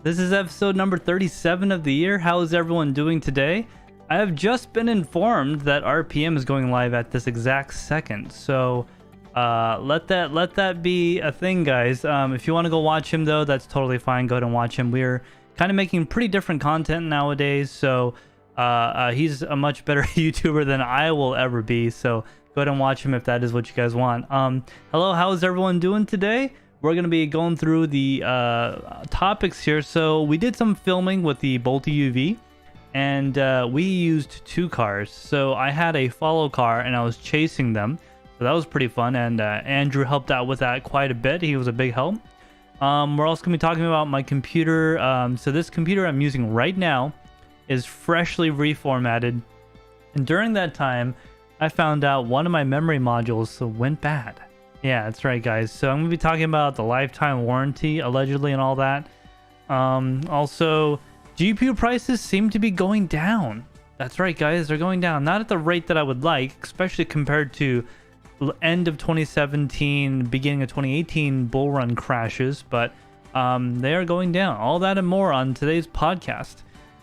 This is episode number 37 of the year. How is everyone doing today? I have just been informed that RPM is going live at this exact second. So let that be a thing, guys. If you want to go watch him, though, that's totally fine. Go ahead and watch him. We're kind of making pretty different content nowadays. So he's a much better YouTuber than I will ever be. So go ahead and watch him if that is what you guys want. Hello, how is everyone doing today? We're going to be going through the topics here. So we did some filming with the Bolty UV, and we used two cars. So I had a follow car, and I was chasing them. So that was pretty fun, and Andrew helped out with that quite a bit. He was a big help. We're also going to be talking about my computer. So this computer I'm using right now is freshly reformatted. And during that time, I found out one of my memory modules went bad. Yeah, that's right, guys. So I'm going to be talking about the lifetime warranty, allegedly, and all that. Also, GPU prices seem to be going down. That's right, guys. They're going down. Not at the rate that I would like, especially compared to end of 2017, beginning of 2018 bull run crashes, but they are going down. All that and more on today's podcast.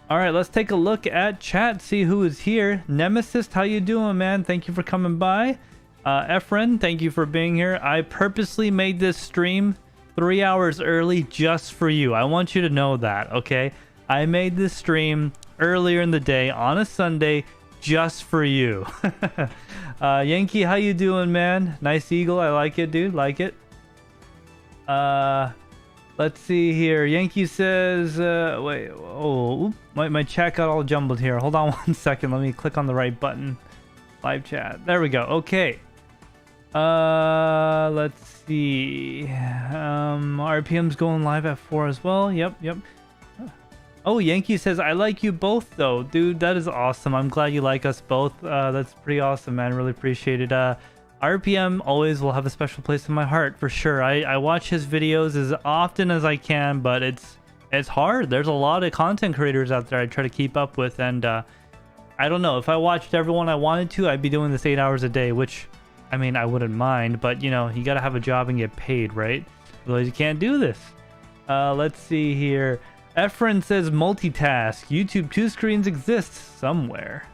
All right, let's take a look at chat, see who is here. Nemesis, how you doing, man? Thank you for coming by. Efren, thank you for being here. I purposely made this stream 3 hours early just for you. I want you to know that, okay? I made this stream earlier in the day on a Sunday just for you. Yankee, how you doing, man? Nice eagle. I like it, dude. Like it. Let's see here. Yankee says, wait, oh, my chat got all jumbled here. Hold on one second. Let me click on the right button. Live chat. There we go. Okay. Let's see. RPM's going live at 4 as well. Yep. Oh, Yankee says, I like you both, though. Dude, that is awesome. I'm glad you like us both. That's pretty awesome, man. Really appreciate it. RPM always will have a special place in my heart, for sure. I watch his videos as often as I can, but it's hard. There's a lot of content creators out there I try to keep up with, and I don't know. If I watched everyone I wanted to, I'd be doing this 8 hours a day, which, I mean, I wouldn't mind, but, you know, you got to have a job and get paid, right? Otherwise, you can't do this. Let's see here. Efren says multitask. YouTube 2 screens exists somewhere.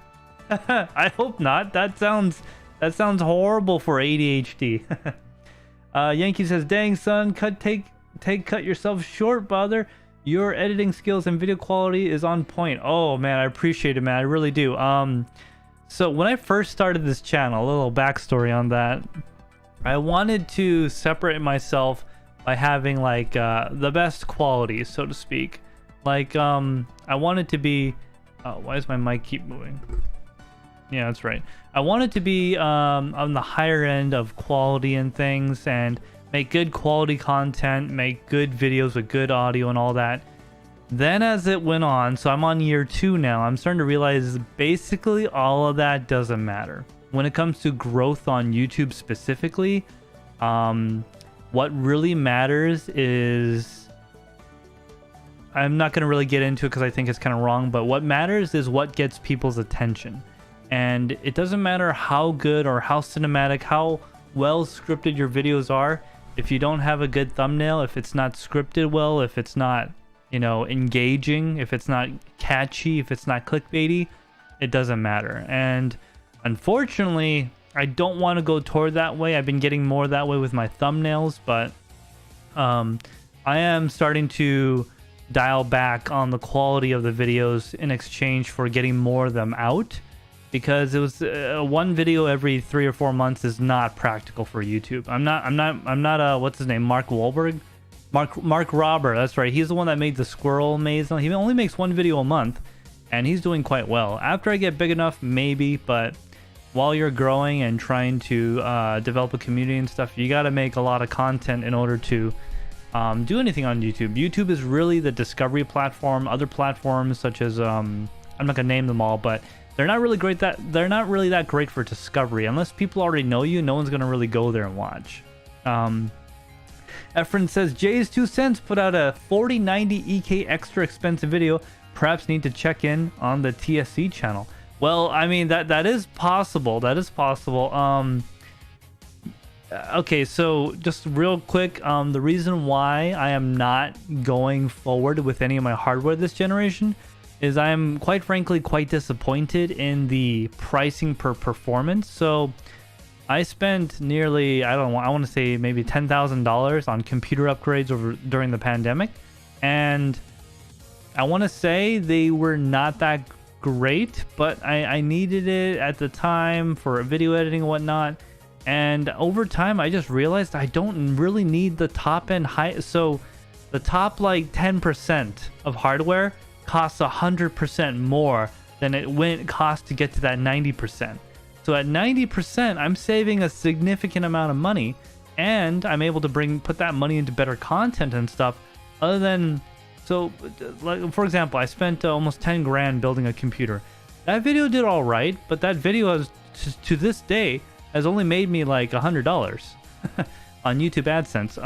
I hope not. That sounds horrible for ADHD. Yankee says, dang son, cut yourself short, brother. Your editing skills and video quality is on point. Oh man, I appreciate it, man. I really do. So when I first started this channel, a little backstory on that, I wanted to separate myself by having like the best quality, so to speak. Like I wanted to be why does my mic keep moving? Yeah, that's right. I wanted to be on the higher end of quality and things, and make good quality content, make good videos with good audio and all that. Then as it went on, so I'm on year 2 now, I'm starting to realize basically all of that doesn't matter. When it comes to growth on YouTube specifically, what really matters is, I'm not going to really get into it because I think it's kind of wrong, but what matters is what gets people's attention. And it doesn't matter how good or how cinematic, how well scripted your videos are. If you don't have a good thumbnail, if it's not scripted well, if it's not, you know, engaging, if it's not catchy, if it's not clickbaity, it doesn't matter. And unfortunately, I don't want to go toward that way. I've been getting more that way with my thumbnails, but I am starting to dial back on the quality of the videos in exchange for getting more of them out, because it was one video every 3 or 4 months is not practical for YouTube. I'm not what's his name, Mark Wahlberg, Mark Robber, that's right. He's the one that made the squirrel maze. He only makes one video a month, and he's doing quite well. After I get big enough, maybe, but while you're growing and trying to develop a community and stuff, you got to make a lot of content in order to do anything on YouTube. YouTube is really the discovery platform. Other platforms such as I'm not gonna name them all, but they're not really that great for discovery. Unless people already know you, no one's gonna really go there and watch. Efren says, Jay's 2 cents put out a 4090 EK extra expensive video. Perhaps need to check in on the TSC channel. Well, I mean, that is possible. That is possible. Okay, so just real quick, the reason why I am not going forward with any of my hardware this generation is I am quite frankly quite disappointed in the pricing per performance. So I spent nearly, I want to say maybe $10,000 on computer upgrades during the pandemic, and I want to say they were not that great, but I needed it at the time for video editing and whatnot. And over time, I just realized I don't really need the top end high. So the top like 10% of hardware costs 100% more than it cost to get to that 90%. So at 90%, I'm saving a significant amount of money, and I'm able to put that money into better content and stuff. Other than, so like for example, I spent almost 10 grand building a computer. That video did all right, but that video has, to this day, has only made me like $100 on YouTube AdSense.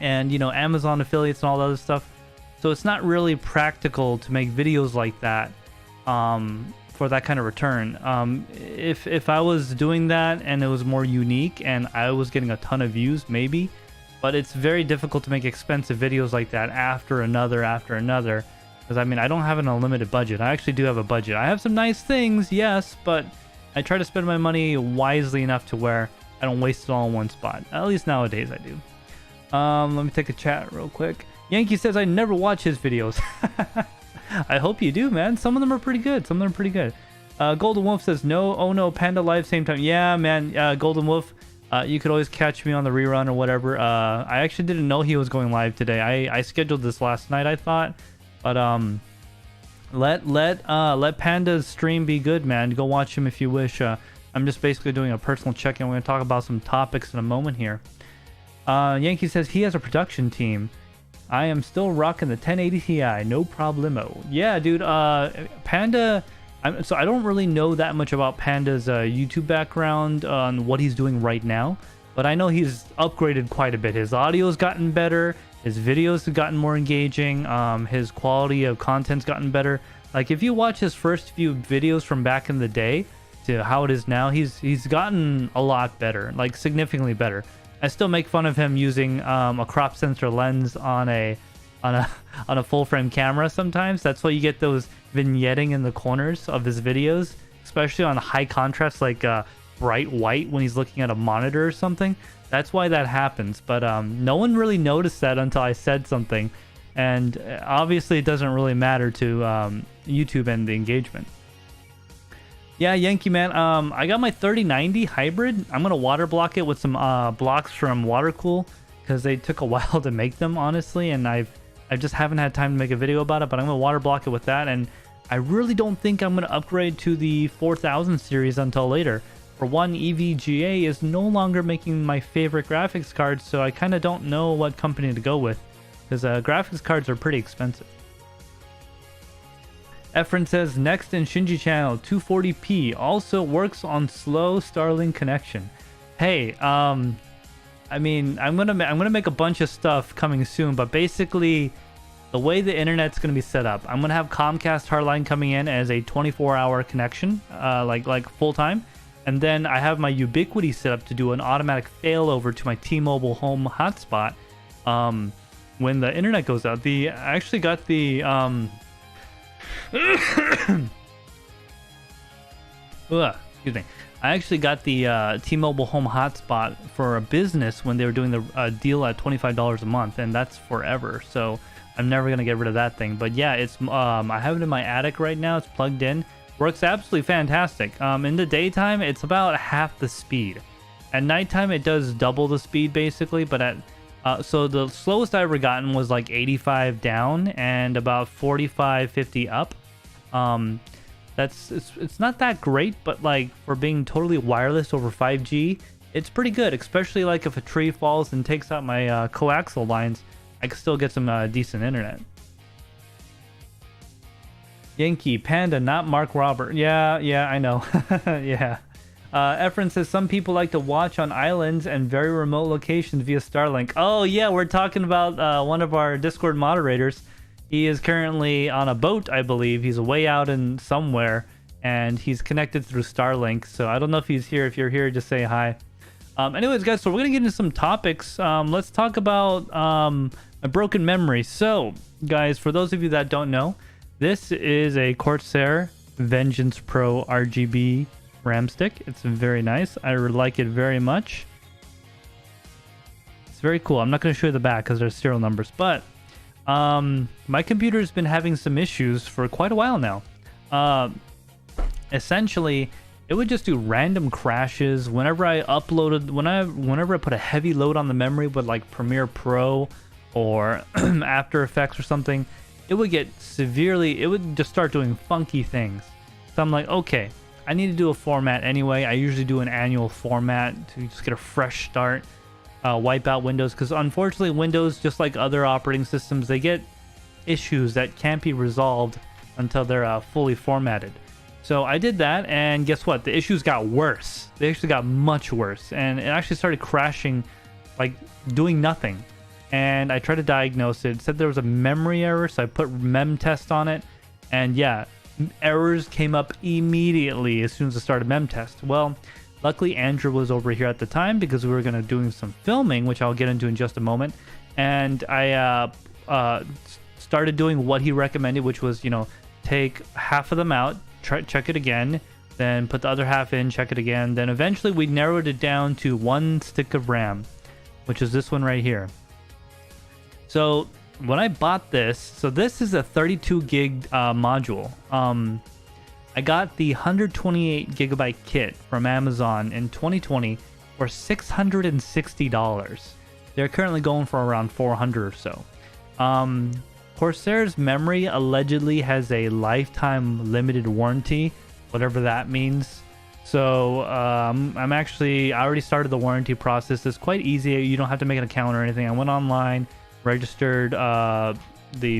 And you know, Amazon affiliates and all that other stuff. So it's not really practical to make videos like that for that kind of return. If I was doing that and it was more unique and I was getting a ton of views, maybe. But it's very difficult to make expensive videos like that after another. Because I mean, I don't have an unlimited budget. I actually do have a budget. I have some nice things, yes, but I try to spend my money wisely enough to where I don't waste it all in one spot. At least nowadays I do. Let me take a chat real quick. Yankee says I never watch his videos. I hope you do, man. Some of them are pretty good. Golden Wolf says no. Oh no, Panda Live same time. Yeah, man. Golden Wolf, you could always catch me on the rerun or whatever. I actually didn't know he was going live today. I scheduled this last night, I thought, but let Panda's stream be good, man. Go watch him if you wish. I'm just basically doing a personal check-in. We're going to talk about some topics in a moment here. Yankee says he has a production team. I am still rocking the 1080 Ti, no problemo. Yeah, dude. Panda. So I don't really know that much about Panda's YouTube background on what he's doing right now, but I know he's upgraded quite a bit. His audio's gotten better. His videos have gotten more engaging. His quality of content's gotten better. Like if you watch his first few videos from back in the day to how it is now, he's gotten a lot better, like significantly better. I still make fun of him using a crop sensor lens on a full frame camera sometimes. That's why you get those vignetting in the corners of his videos, especially on high contrast, like bright white when he's looking at a monitor or something. That's why that happens. But no one really noticed that until I said something. And obviously it doesn't really matter to YouTube and the engagement. Yeah, Yankee man, I got my 3090 hybrid. I'm gonna water block it with some blocks from Watercool because they took a while to make them, honestly, and I just haven't had time to make a video about it. But I'm gonna water block it with that, and I really don't think I'm gonna upgrade to the 4000 series until later. For one, EVGA is no longer making my favorite graphics cards, so I kind of don't know what company to go with because graphics cards are pretty expensive. Efren says next in Shinji channel 240p also works on slow Starlink connection. Hey, I mean, I'm gonna make a bunch of stuff coming soon, but basically the way the internet's gonna be set up, I'm gonna have Comcast hardline coming in as a 24-hour connection, like full time, and then I have my Ubiquiti set up to do an automatic failover to my T-Mobile home hotspot when the internet goes out. I actually got the excuse me. I actually got the T-Mobile home hotspot for a business when they were doing the deal at $25 a month, and that's forever. So I'm never gonna get rid of that thing. But yeah, it's I have it in my attic right now. It's plugged in. Works absolutely fantastic. In the daytime, it's about half the speed. At nighttime, it does double the speed basically. But at so the slowest I ever gotten was like 85 down and about 45, 50 up. It's not that great, but like for being totally wireless over 5G, it's pretty good. Especially like if a tree falls and takes out my coaxial lines, I can still get some decent internet. Yankee Panda, not Mark Robert. Yeah, I know. Yeah. Efren says some people like to watch on islands and very remote locations via Starlink. Oh yeah, we're talking about one of our Discord moderators. He is currently on a boat, I believe. He's way out in somewhere, and he's connected through Starlink. So I don't know if he's here. If you're here, just say hi. Anyways, guys, so we're gonna get into some topics. Let's talk about a broken memory. So, guys, for those of you that don't know, this is a Corsair Vengeance Pro RGB RAM stick. It's very nice. I like it very much. It's very cool. I'm not going to show you the back because there's serial numbers, but my computer's been having some issues for quite a while now. Essentially, it would just do random crashes whenever I uploaded, whenever I put a heavy load on the memory with like Premiere Pro or After Effects or something. It would get severely, it would just start doing funky things. So I'm like, okay, I need to do a format anyway. I usually do an annual format to just get a fresh start, wipe out Windows, because unfortunately Windows, just like other operating systems, they get issues that can't be resolved until they're fully formatted. So I did that, and guess what? The issues got worse. They actually got much worse, and it actually started crashing, like doing nothing. And I tried to diagnose it. It said there was a memory error, so I put memtest on it, and yeah, errors came up immediately as soon as I started memtest. Well, luckily Andrew was over here at the time because we were going to doing some filming, which I'll get into in just a moment, and I started doing what he recommended, which was, you know, take half of them out, check it again, then put the other half in, check it again. Then eventually we narrowed it down to one stick of RAM, which is this one right here. So when I bought this, so this is a 32 gig module. I got the 128 gigabyte kit from Amazon in 2020 for $660. They're currently going for around 400 or so. Corsair's memory allegedly has a lifetime limited warranty, whatever that means. So I already started the warranty process. It's quite easy. You don't have to make an account or anything. I went online, registered the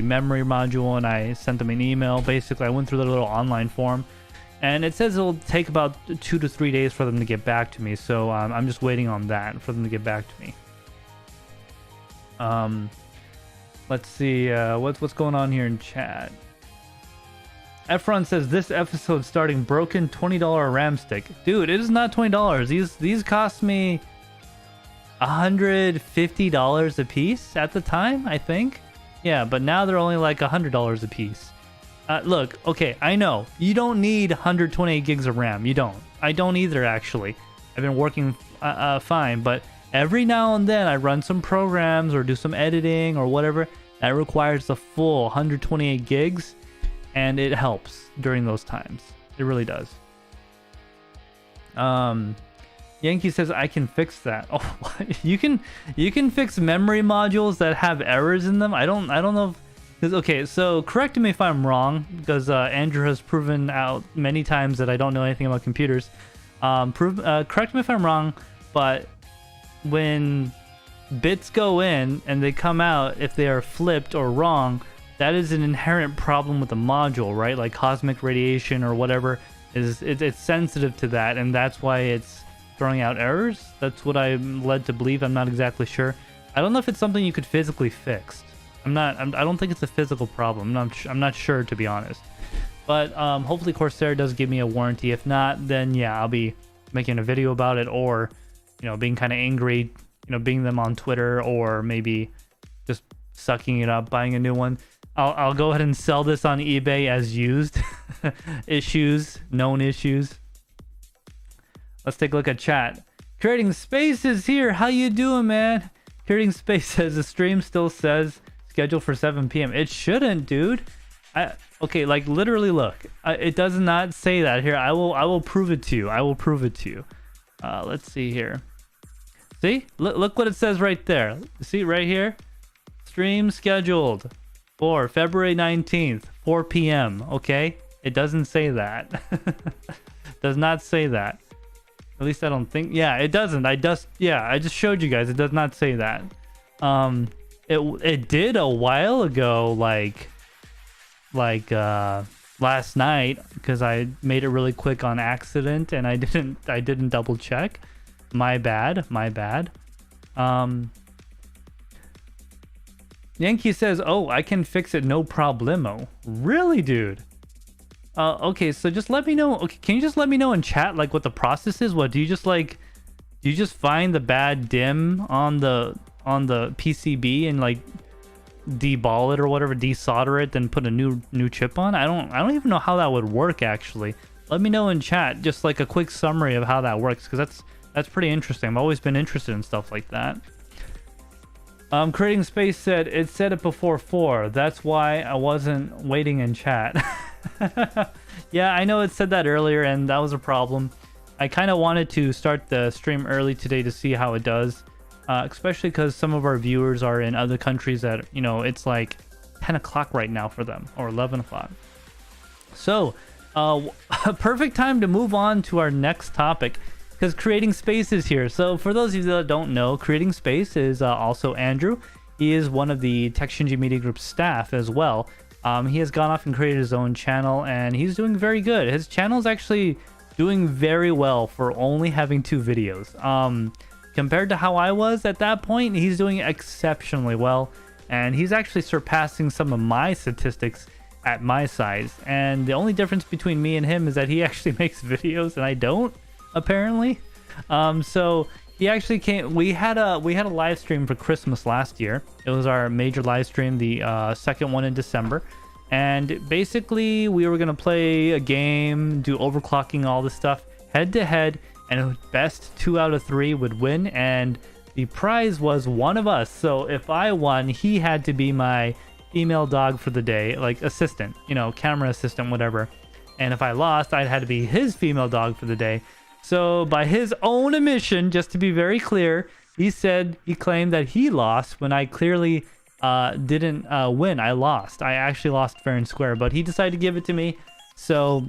memory module, and I sent them an email. Basically, I went through the little online form, and it says it'll take about 2 to 3 days for them to get back to me. So I'm just waiting on that for them to get back to me. Let's see what's going on here in chat. Efron says this episode starting broken $20 RAM stick. Dude, it is not $20. These cost me $150 a piece at the time, I think. Yeah, but now they're only like $100 a piece. Look, okay, I know you don't need 128 gigs of RAM. You don't. I don't either, actually. I've been working fine, but every now and then I run some programs or do some editing or whatever that requires the full 128 gigs, and it helps during those times. It really does. Yankee says I can fix that. Oh, what? You can fix memory modules that have errors in them. I don't know if, okay, so correct me if I'm wrong, because Andrew has proven out many times that I don't know anything about computers. Correct me if I'm wrong, but when bits go in and they come out, if they are flipped or wrong, that is an inherent problem with the module, right? Like cosmic radiation or whatever it's sensitive to that, and that's why it's throwing out errors. That's what I'm led to believe. I'm not exactly sure. I don't know if it's something you could physically fix. I don't think it's a physical problem. I'm not sure, to be honest. But hopefully Corsair does give me a warranty. If not, then yeah, I'll be making a video about it, or being kind of angry, being them on Twitter, or maybe just sucking it up, buying a new one. I'll go ahead and sell this on eBay as used. Known issues. Let's take a look at chat. Creating Space is here. How you doing, man? Creating Space says the stream still says scheduled for 7 p.m. It shouldn't, dude. Okay, like literally, look. It does not say that here. I will prove it to you. I will prove it to you. Let's see here. See? Look what it says right there. See right here? Stream scheduled for February 19th, 4 p.m. Okay? It doesn't say that. Does not say that. At least I don't think. Yeah, it doesn't. I just showed you guys. It does not say that. It did a while ago, like last night, because I made it really quick on accident and I didn't double check. My bad. Yankee says, "Oh, I can fix it, no problemo." Really, dude? Okay, so just let me know. Okay, can you just let me know in chat, like, what the process is? What do you just like Do you just find the bad DIMM on the PCB and like deball it or whatever, desolder it, then put a new chip on? I don't even know how that would work actually. Let me know in chat, just like a quick summary of how that works, because that's pretty interesting. I've always been interested in stuff like that. Creating Space said it said it before 4. That's why I wasn't waiting in chat. Yeah, I know it said that earlier, and that was a problem. I kind of wanted to start the stream early today to see how it does, especially because some of our viewers are in other countries that, you know, it's like 10 o'clock right now for them, or 11 o'clock. So, a perfect time to move on to our next topic, because Creating Space is here. So for those of you that don't know, Creating Space is also Andrew. He is one of the TekShinji Media Group staff as well. He has gone off and created his own channel, and he's doing very good. His channel is actually doing very well for only having 2 videos. Compared to how I was at that point, he's doing exceptionally well, and he's actually surpassing some of my statistics at my size. And the only difference between me and him is that he actually makes videos and I don't, apparently. So he actually came. We had a live stream for Christmas last year. It was our major live stream, the second one in December. And basically we were gonna play a game, do overclocking, all this stuff, head to head, and best 2 out of 3 would win. And the prize was one of us. So if I won, he had to be my female dog for the day, like assistant, you know, camera assistant, whatever. And if I lost, I'd had to be his female dog for the day. So by his own admission, just to be very clear, he claimed that he lost when I clearly didn't win. I lost. I actually lost fair and square, but he decided to give it to me. So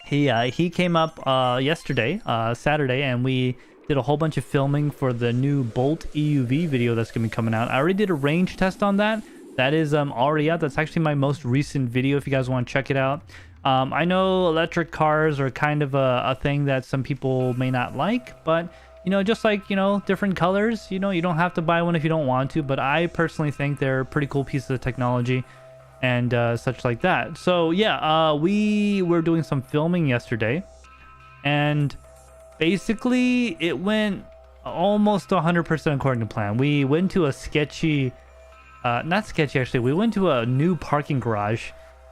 he came up yesterday, Saturday, and we did a whole bunch of filming for the new Bolt EUV video that's gonna be coming out. I already did a range test on that. That is already out. That's actually my most recent video if you guys want to check it out. I know electric cars are kind of a thing that some people may not like, but, you know, just like, you know, different colors, you know, you don't have to buy one if you don't want to, but I personally think they're pretty cool pieces of technology and such like that. So yeah, we were doing some filming yesterday, and basically it went almost 100% according to plan. We went to a sketchy, not sketchy actually, we went to a new parking garage.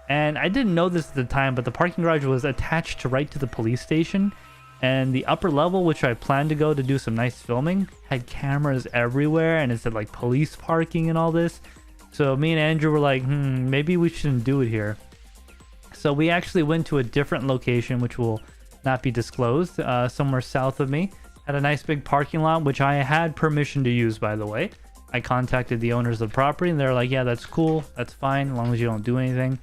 And I didn't know this at the time, but the parking garage was attached right to the police station. And the upper level, which I planned to go to do some nice filming, had cameras everywhere. And it said like police parking and all this. So me and Andrew were like, maybe we shouldn't do it here. So we actually went to a different location, which will not be disclosed, somewhere south of me. Had a nice big parking lot, which I had permission to use, by the way. I contacted the owners of the property, and they're like, yeah, that's cool. That's fine, as long as you don't do anything.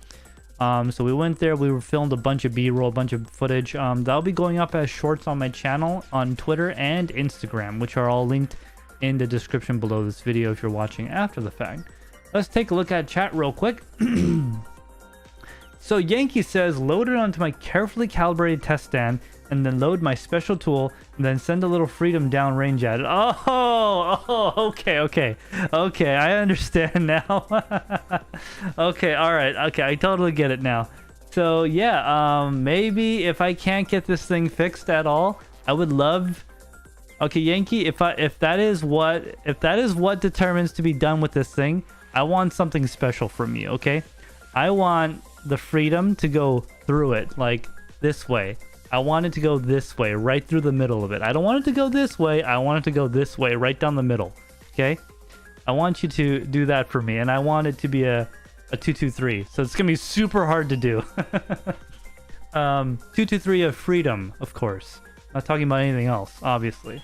So we went there, we filmed a bunch of B-roll, a bunch of footage. That'll be going up as shorts on my channel on Twitter and Instagram, which are all linked in the description below this video if you're watching after the fact. Let's take a look at chat real quick. So Yankee says, load it onto my carefully calibrated test stand and then load my special tool and then send a little freedom downrange at it. Okay, I understand now. Okay, all right, okay, I totally get it now. So yeah, maybe if I can't get this thing fixed at all, I would love. Okay, Yankee, if that is what determines to be done with this thing, I want something special from you. Okay, I want the freedom to go through it like this way. I want it to go this way, right through the middle of it. I don't want it to go this way. I want it to go this way, right down the middle. Okay? I want you to do that for me, and I want it to be a 223. So it's gonna be super hard to do. 223 of freedom, of course. Not talking about anything else, obviously.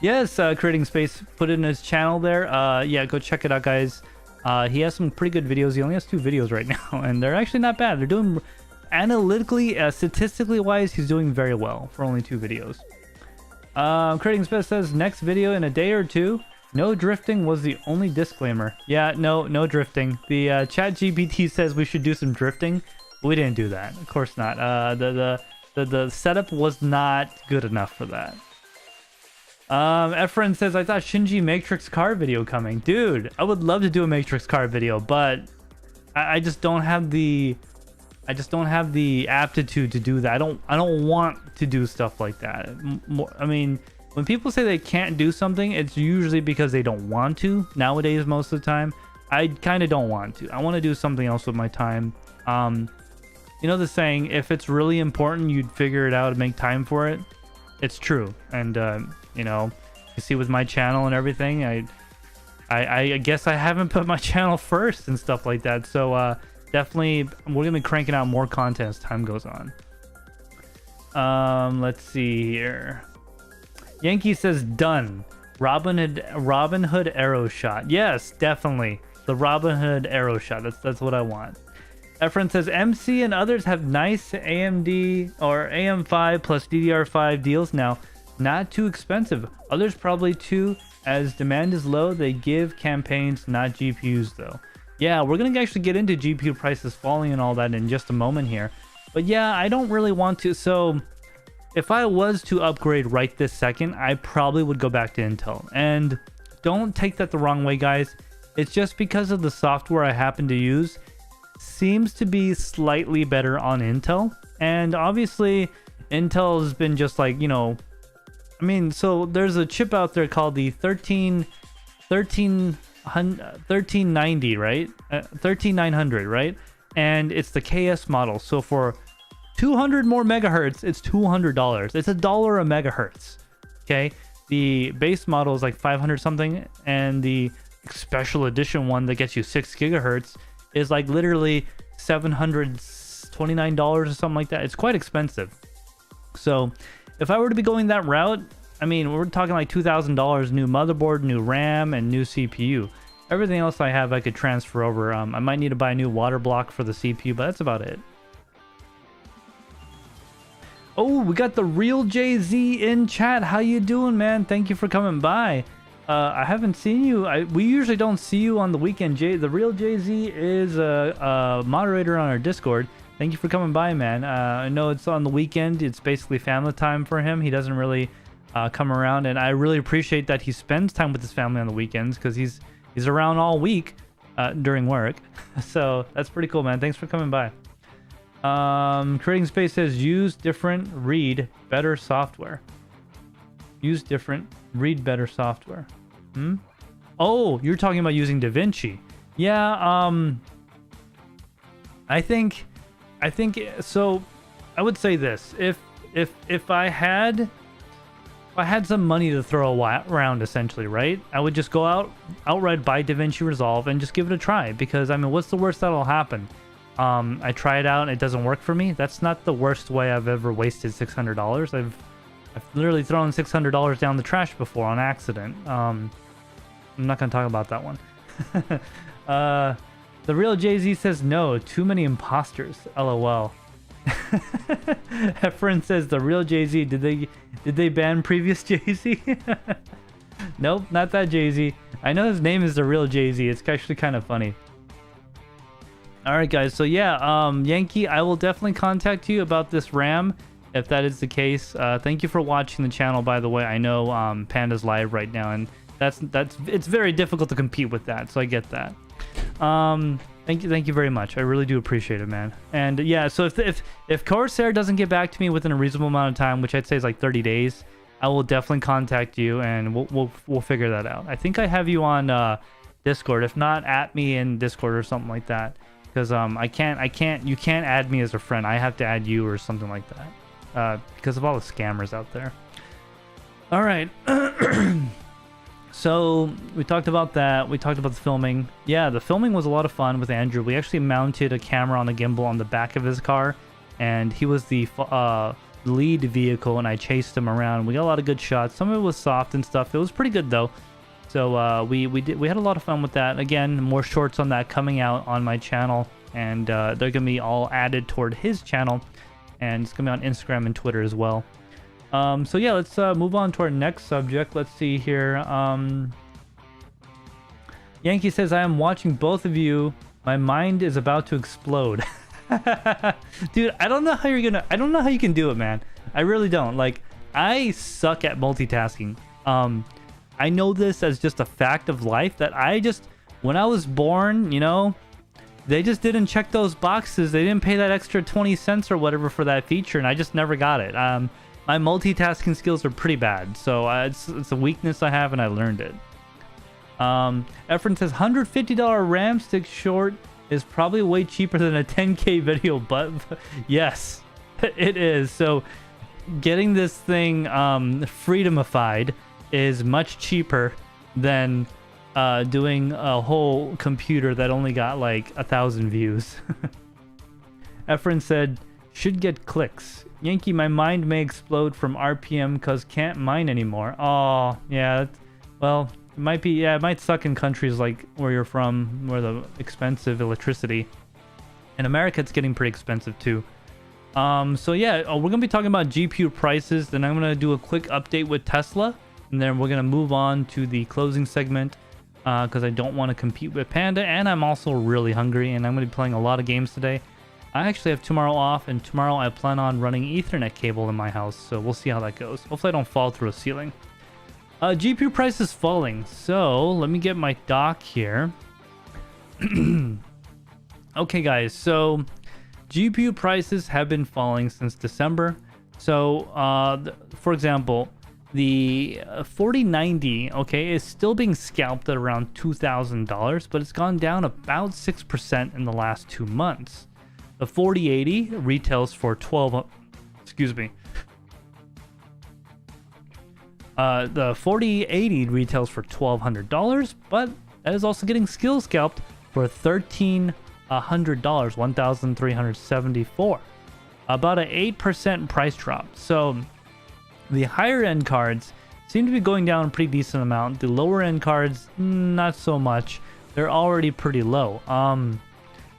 Yes, Creating Space put it in his channel there. Yeah, go check it out, guys. He has some pretty good videos. He only has 2 videos right now, and they're actually not bad. They're doing analytically, statistically wise, he's doing very well for only 2 videos. Creating Space says next video in a day or 2. No drifting was the only disclaimer. Yeah, no drifting. The ChatGPT says we should do some drifting. We didn't do that. Of course not. The setup was not good enough for that. Efren says, I thought Shinji Matrix car video coming. Dude, I would love to do a Matrix car video, but I just don't have the aptitude to do that. I don't want to do stuff like that. I mean, when people say they can't do something, it's usually because they don't want to. Nowadays, most of the time, I kind of don't want to. I want to do something else with my time. You know the saying, if it's really important, you'd figure it out and make time for it. It's true. And, you know, you see with my channel and everything, I guess I haven't put my channel first and stuff like that. So, definitely, we're going to be cranking out more content as time goes on. Let's see here. Yankee says, done. Robin Hood arrow shot. Yes, definitely. The Robin Hood arrow shot. That's what I want. Efren says, MC and others have nice AMD or AM5 plus DDR5 deals now. Not too expensive. Others probably too, as demand is low. They give campaigns, not GPUs though. Yeah, we're going to actually get into GPU prices falling and all that in just a moment here. But yeah, I don't really want to. So if I was to upgrade right this second, I probably would go back to Intel. And don't take that the wrong way, guys. It's just because of the software I happen to use seems to be slightly better on Intel. And obviously, Intel has been just like, you know, I mean, so there's a chip out there called the 1390, right? 13900, right? And it's the KS model. So for 200 more megahertz, it's $200. It's $1 a megahertz. Okay, the base model is like 500 something, and the special edition one that gets you 6 gigahertz is like literally $729 or something like that. It's quite expensive. So if I were to be going that route, I mean, we're talking like $2,000 new motherboard, new RAM, and new CPU. Everything else I have, I could transfer over. I might need to buy a new water block for the CPU, but that's about it. Oh, we got the real Jay-Z in chat. How you doing, man? Thank you for coming by. I haven't seen you. We usually don't see you on the weekend. The real Jay-Z is a moderator on our Discord. Thank you for coming by, man. I know it's on the weekend. It's basically family time for him. He doesn't really come around, and I really appreciate that he spends time with his family on the weekends because he's around all week during work. So that's pretty cool, man. Thanks for coming by. Creating Space says, use different, read better software. Use different, read better software. Oh, you're talking about using DaVinci. Yeah, I think so. I would say this: if I had some money to throw around, essentially, right? I would just go outright buy DaVinci Resolve and just give it a try, because I mean, what's the worst that'll happen? I try it out and it doesn't work for me. That's not the worst way I've ever wasted $600. I've literally thrown $600 down the trash before on accident. I'm not gonna talk about that one. The real Jay-Z says no, too many imposters. LOL. Efren says the real Jay-Z. Did they ban previous Jay-Z? Nope, not that Jay-Z. I know his name is the real Jay-Z. It's actually kind of funny. All right, guys. So yeah, Yankee, I will definitely contact you about this RAM if that is the case. Thank you for watching the channel, by the way. I know Panda's live right now, and it's very difficult to compete with that, so I get that. Thank you very much. I really do appreciate it, man. And yeah, so if Corsair doesn't get back to me within a reasonable amount of time, which I'd say is like 30 days, I will definitely contact you, and we'll figure that out. I think I have you on Discord. If not, at me in Discord or something like that, because you can't add me as a friend. I have to add you or something like that, because of all the scammers out there. All right. So we talked about that. We talked about the filming. Yeah, the filming was a lot of fun with Andrew. We actually mounted a camera on a gimbal on the back of his car, and he was the lead vehicle, and I chased him around. We got a lot of good shots. Some of it was soft and stuff. It was pretty good though. So we had a lot of fun with that. Again, more shorts on that coming out on my channel, and they're gonna be all added toward his channel, and it's gonna be on Instagram and Twitter as well. So yeah, let's move on to our next subject. Let's see here. Yankee says, I am watching both of you. My mind is about to explode. Dude, I don't know how you can do it, man. I really don't. Like, I suck at multitasking. I know this as just a fact of life that when I was born, you know, they just didn't check those boxes. They didn't pay that extra 20 cents or whatever for that feature, and I just never got it. My multitasking skills are pretty bad, so it's a weakness I have, and I learned it. Efren says $150 RAM stick short is probably way cheaper than a 10K video, but yes, it is. So getting this thing freedomified is much cheaper than doing a whole computer that only got like 1,000 views. Efren said, should get clicks. Yankee, my mind may explode from RPM cause can't mine anymore. Oh, yeah. Well, it might be, yeah, it might suck in countries like where you're from, where the expensive electricity. In America, it's getting pretty expensive too. So yeah, we're going to be talking about GPU prices. Then I'm going to do a quick update with Tesla. And then we're going to move on to the closing segment because I don't want to compete with Panda. And I'm also really hungry and I'm going to be playing a lot of games today. I actually have tomorrow off, and tomorrow I plan on running Ethernet cable in my house, so we'll see how that goes. Hopefully I don't fall through a ceiling. GPU price is falling, so let me get my dock here. Okay guys, so GPU prices have been falling since December. So for example, the 4090, okay, is still being scalped at around $2,000, but it's gone down about 6% in the last 2 months. The 4080 retails for the 4080 retails for $1,200, but that is also getting skill scalped for $1,300, $1,374. About an 8% price drop. So the higher end cards seem to be going down a pretty decent amount. The lower end cards, not so much. They're already pretty low.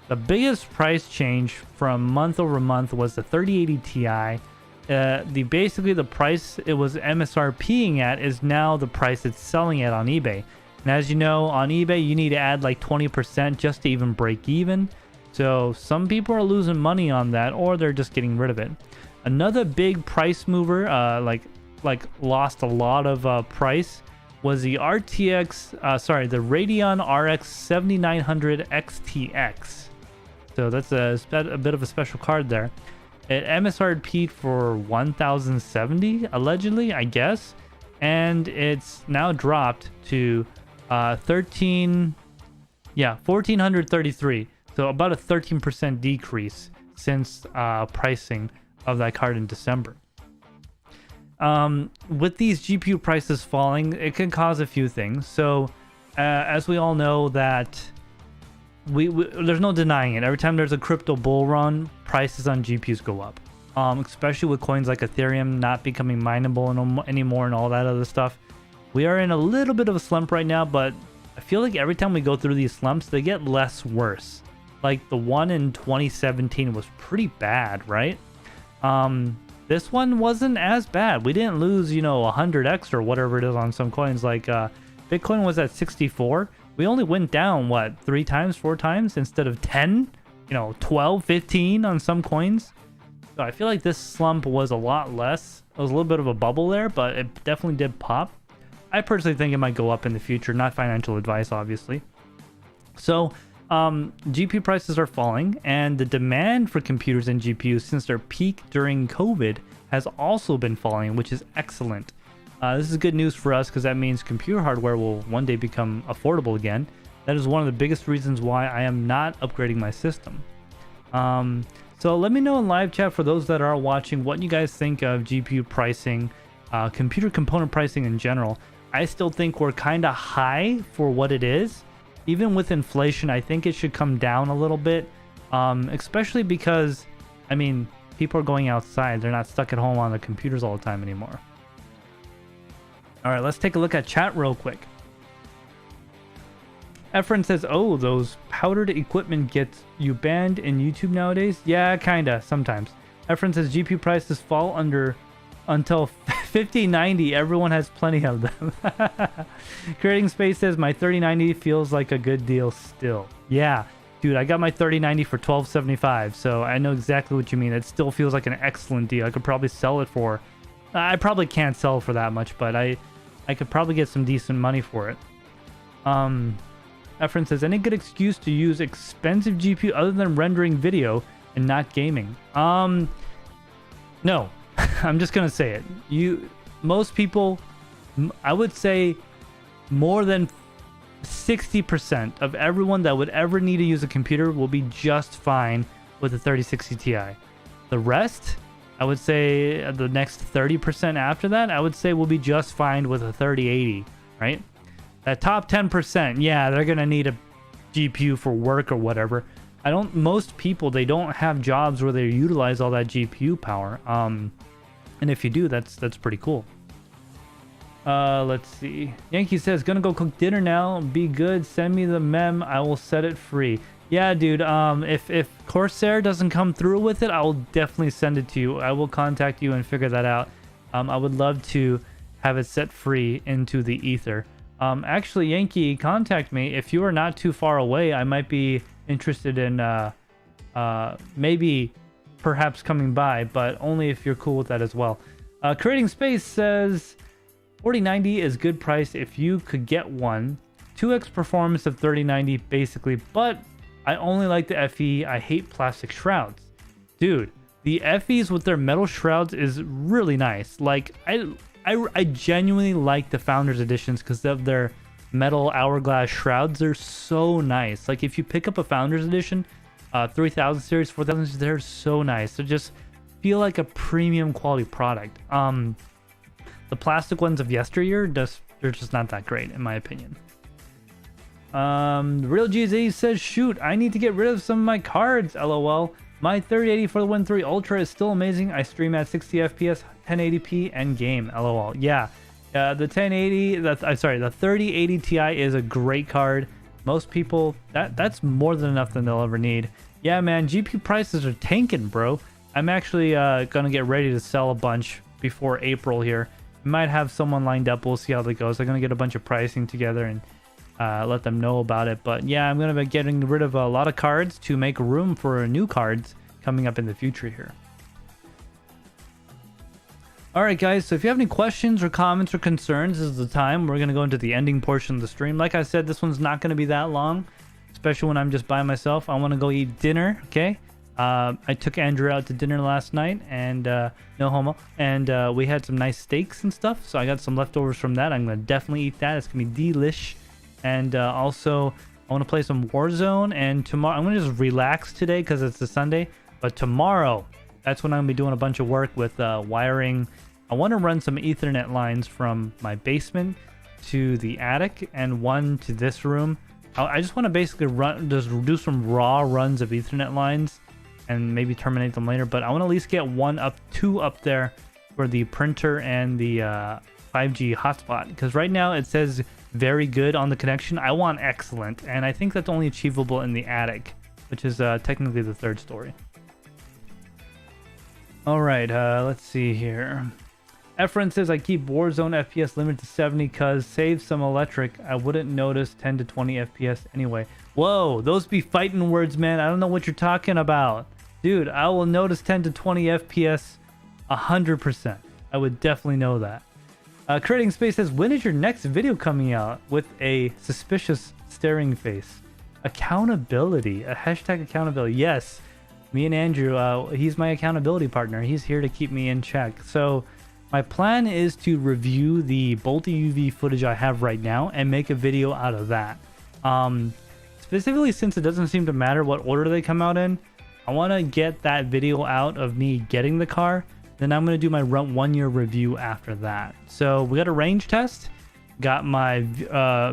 The biggest price change from month over month was the 3080 Ti. Basically the price it was MSRPing at is now the price it's selling at on eBay. And as you know, on eBay you need to add like 20% just to even break even. So some people are losing money on that, or they're just getting rid of it. Another big price mover, like lost a lot of price, was the the Radeon RX 7900 XTX. So that's a bit of a special card there. It MSRP'd for $1,070 allegedly, I guess, and it's now dropped to $1,433. So about a 13% decrease since pricing of that card in December. With these GPU prices falling, it can cause a few things. So as we all know that there's no denying it. Every time there's a crypto bull run, prices on GPUs go up. Especially with coins like Ethereum not becoming mineable anymore and all that other stuff. We are in a little bit of a slump right now, but I feel like every time we go through these slumps, they get less worse. Like the one in 2017 was pretty bad, right? This one wasn't as bad. We didn't lose, 100x or whatever it is on some coins. Like Bitcoin was at 64. We only went down, 3 times, 4 times instead of 10, 12, 15 on some coins. So I feel like this slump was a lot less. It was a little bit of a bubble there, but it definitely did pop. I personally think it might go up in the future, not financial advice, obviously. So GPU prices are falling, and the demand for computers and GPUs since their peak during COVID has also been falling, which is excellent. This is good news for us because that means computer hardware will one day become affordable again. That is one of the biggest reasons why I am not upgrading my system. So let me know in live chat, for those that are watching, what you guys think of GPU pricing, computer component pricing in general. I still think we're kind of high for what it is. Even with inflation, I think it should come down a little bit, especially because, people are going outside. They're not stuck at home on the computers all the time anymore. All right, let's take a look at chat real quick. Efren says, oh, those powdered equipment gets you banned in YouTube nowadays? Yeah, kinda, sometimes. Efren says, GPU prices fall until 5090. Everyone has plenty of them. Creating Space says, my 3090 feels like a good deal still. Yeah, dude, I got my 3090 for $1275, so I know exactly what you mean. It still feels like an excellent deal. I could probably sell it for... I probably can't sell for that much, but I could probably get some decent money for it. Efren says, any good excuse to use expensive GPU other than rendering video and not gaming? No. I'm just gonna say it. Most people, I would say, more than 60% of everyone that would ever need to use a computer will be just fine with the 3060 Ti. The rest, I would say the next 30% after that, I would say will be just fine with a 3080, right? That top 10%, yeah, they're gonna need a GPU for work or whatever. Most people, they don't have jobs where they utilize all that GPU power. And if you do, that's pretty cool. Let's see. Yankee says, gonna go cook dinner now. Be good. Send me the mem. I will set it free. Yeah, dude. If Corsair doesn't come through with it, I will definitely send it to you. I will contact you and figure that out. I would love to have it set free into the ether. Actually, Yankee, contact me if you are not too far away. I might be interested in maybe perhaps coming by, but only if you're cool with that as well. Creating Space says 4090 is good price if you could get one. 2x performance of 3090 basically, but I only like the FE. I hate plastic shrouds. Dude, the FEs with their metal shrouds is really nice. Like, I genuinely like the Founders Editions because of their metal hourglass shrouds. They're so nice. Like, if you pick up a Founders Edition, 3000 series, 4000 series, they're so nice. They just feel like a premium quality product. The plastic ones of yesteryear, they're just not that great in my opinion. Real GZ says, shoot, I need to get rid of some of my cards, lol. My 3080 for the Win 3 Ultra is still amazing. I stream at 60 FPS, 1080p, and game, lol. Yeah, the 1080, the 3080 Ti is a great card. Most people, that's more than enough than they'll ever need. Yeah, man, GPU prices are tanking, bro. I'm actually gonna get ready to sell a bunch before April here. Might have someone lined up. We'll see how that goes. I'm gonna get a bunch of pricing together and let them know about it. But yeah, I'm gonna be getting rid of a lot of cards to make room for new cards coming up in the future here. All right, guys. So if you have any questions or comments or concerns, this is the time. We're gonna go into the ending portion of the stream. Like I said, this one's not gonna be that long, especially when I'm just by myself. I want to go eat dinner. Okay. I took Andrew out to dinner last night, and no homo, and we had some nice steaks and stuff, so I got some leftovers from that. I'm gonna definitely eat that. It's gonna be delish. And also I want to play some Warzone, and tomorrow I'm gonna just relax today because it's a Sunday, but tomorrow that's when I'm gonna be doing a bunch of work with wiring. I want to run some Ethernet lines from my basement to the attic and one to this room. I just want to basically just do some raw runs of Ethernet lines and maybe terminate them later, but I want to at least get two up there for the printer and the 5G hotspot, because right now it says very good on the connection. I want excellent, and I think that's only achievable in the attic, which is technically the third story. All right, let's see here. Efren says, I keep Warzone FPS limited to 70 because save some electric. I wouldn't notice 10 to 20 FPS anyway. Whoa, those be fighting words, man. I don't know what you're talking about. Dude, I will notice 10 to 20 FPS 100%. I would definitely know that. Creating Space says, when is your next video coming out with a suspicious staring face? Accountability. A hashtag accountability. Yes. Me and Andrew, he's my accountability partner. He's here to keep me in check. So my plan is to review the Bolty UV footage I have right now and make a video out of that. Specifically, since it doesn't seem to matter what order they come out in, I want to get that video out of me getting the car. Then I'm going to do my 1 year review after that. So we got a range test. Got my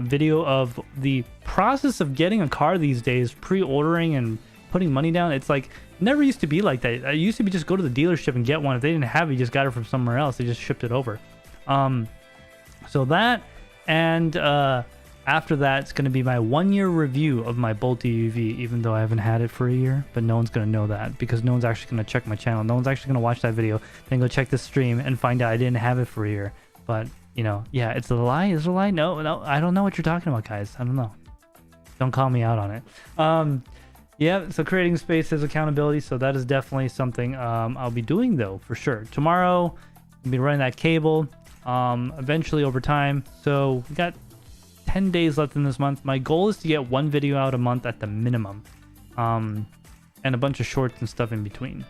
video of the process of getting a car these days, pre-ordering and putting money down. It's like, it never used to be like that. It used to be just go to the dealership and get one. If they didn't have it, you just got it from somewhere else. They just shipped it over. So that, and after that, it's going to be my 1 year review of my Bolty UV, even though I haven't had it for a year. But no one's going to know that because no one's actually going to check my channel. No one's actually going to watch that video, then go check the stream and find out I didn't have it for a year. But, you know, yeah, it's a lie. Is it a lie? No, I don't know what you're talking about, guys. I don't know. Don't call me out on it. Yeah, so creating space is accountability. So that is definitely something I'll be doing, though, for sure. Tomorrow, I'll be running that cable eventually over time. So we got 10 days left in this month. My goal is to get one video out a month at the minimum, and a bunch of shorts and stuff in between.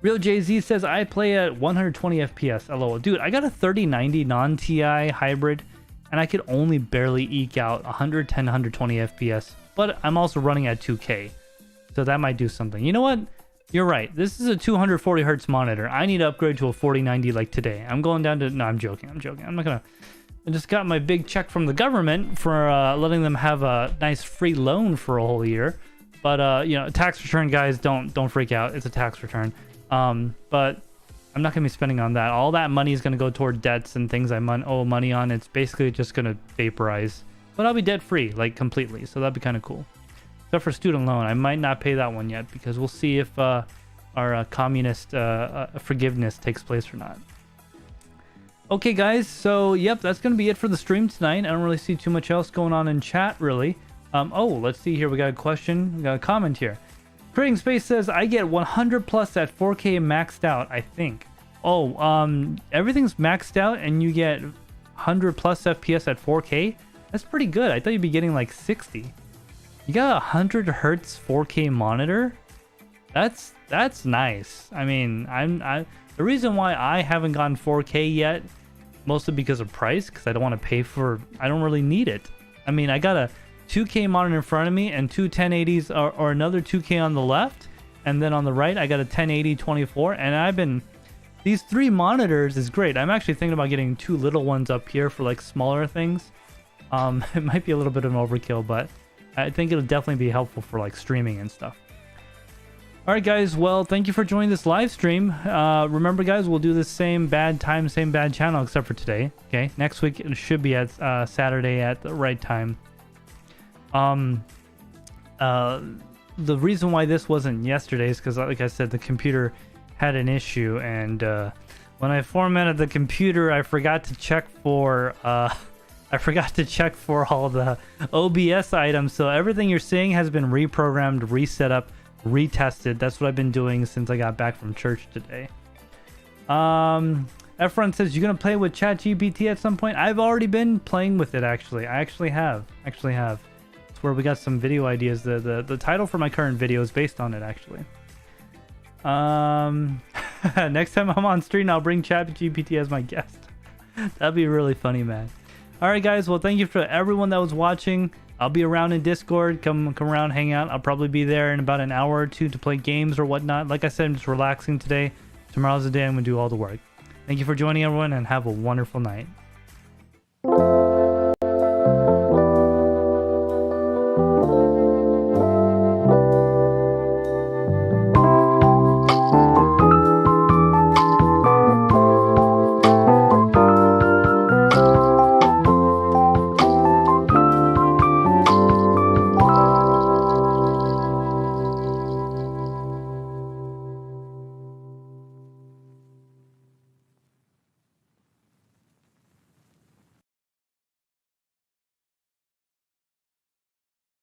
Real Jay-Z says, I play at 120 FPS. LOL. Dude, I got a 3090 non-TI hybrid, and I could only barely eke out 110, 120 FPS. But I'm also running at 2K, so that might do something. You know what? You're right. This is a 240 hertz monitor. I need to upgrade to a 4090 like today. I'm going down to... No, I'm joking. I'm not gonna... I just got my big check from the government for letting them have a nice free loan for a whole year. But, you know, tax return, guys, don't freak out. It's a tax return. But I'm not going to be spending on that. All that money is going to go toward debts and things I owe money on. It's basically just going to vaporize. But I'll be debt-free, like, completely. So that'd be kind of cool. Except for student loan. I might not pay that one yet because we'll see if our communist forgiveness takes place or not. Okay, guys. So, yep, that's going to be it for the stream tonight. I don't really see too much else going on in chat, really. Oh, let's see here. We got a question. We got a comment here. Creating Space says, I get 100 plus at 4K maxed out, I think. Oh, everything's maxed out and you get 100 plus FPS at 4K? That's pretty good. I thought you'd be getting like 60. You got a 100 hertz 4K monitor? That's nice. I mean, the reason why I haven't gotten 4K yet, mostly because of price, because I don't want to pay for... I don't really need it. I mean, I got a 2K monitor in front of me and two 1080s or another 2K on the left, and then on the right I got a 1080 24, and these three monitors is great. I'm actually thinking about getting two little ones up here for like smaller things. It might be a little bit of an overkill, but I think it'll definitely be helpful for like streaming and stuff. All right, guys, well, thank you for joining this live stream. Remember, guys, we'll do the same bad time, same bad channel, except for today. Okay, next week it should be at Saturday at the right time. The reason why this wasn't yesterday is because, like I said, the computer had an issue, and when I formatted the computer, I forgot to check for all the OBS items. So everything you're seeing has been reprogrammed, reset up, retested. That's what I've been doing since I got back from church today. Efron says, you're gonna play with ChatGPT at some point? I've already been playing with it, actually. I actually have. It's where we got some video ideas. The title for my current video is based on it, actually. Next time I'm on stream, I'll bring ChatGPT as my guest. That'd be really funny, man. All right, guys. Well, thank you for everyone that was watching. I'll be around in Discord. Come around, hang out. I'll probably be there in about an hour or two to play games or whatnot. Like I said, I'm just relaxing today. Tomorrow's the day I'm gonna do all the work. Thank you for joining, everyone, and have a wonderful night.